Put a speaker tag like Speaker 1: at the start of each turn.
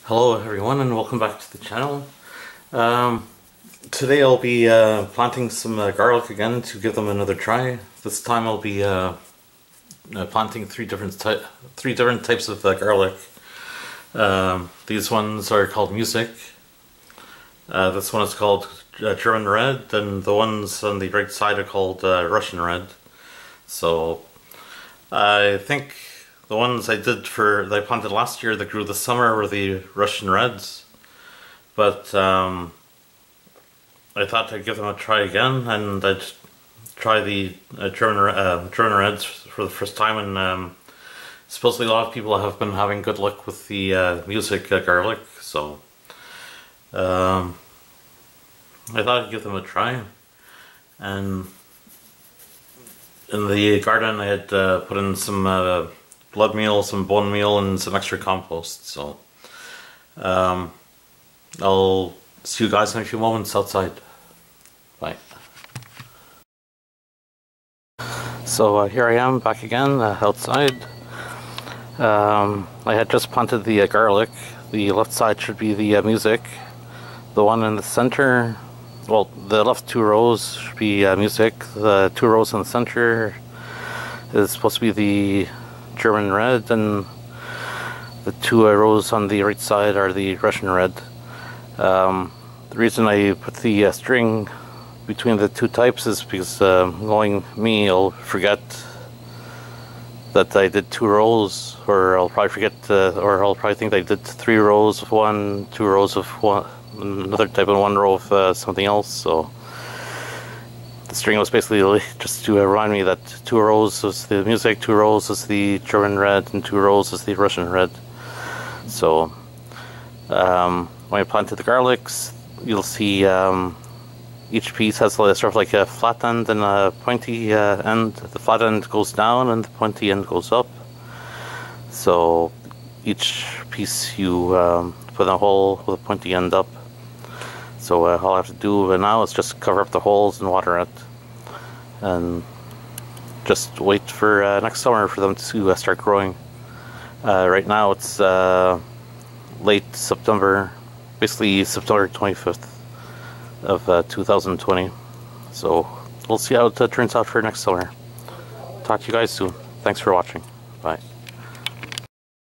Speaker 1: Hello everyone and welcome back to the channel. Today I'll be planting some garlic again to give them another try. This time I'll be planting three different types of garlic. These ones are called Music. This one is called German Red, and the ones on the right side are called Russian Red. So I think the ones that I planted last year that grew this summer were the Russian Reds, but I thought I'd give them a try again, and I'd try the German Reds for the first time, and supposedly a lot of people have been having good luck with the Music garlic, so I thought I'd give them a try. And in the garden I had put in some blood meal, some bone meal, and some extra compost. So I'll see you guys in a few moments outside. Bye. So here I am back again outside. I had just planted the garlic. The left side should be the Music. The one in the center, well, the left two rows should be Music. The two rows in the center is supposed to be the German Red, and the two rows on the right side are the Russian Red. The reason I put the string between the two types is because knowing me, I'll forget that I did two rows, or I'll probably forget, or I'll probably think that I did three rows of one, two rows of one, another type, and one row of something else. So the string was basically just to remind me that two rows is the Music, two rows is the German Red, and two rows is the Russian Red. So when I planted the garlics, you'll see each piece has sort of like a flat end and a pointy end. The flat end goes down and the pointy end goes up. So each piece you put in a hole with a pointy end up. So all I have to do now is just cover up the holes and water it, and just wait for next summer for them to start growing. Right now it's late September, basically September 25th of 2020. So we'll see how it turns out for next summer. Talk to you guys soon. Thanks for watching. Bye.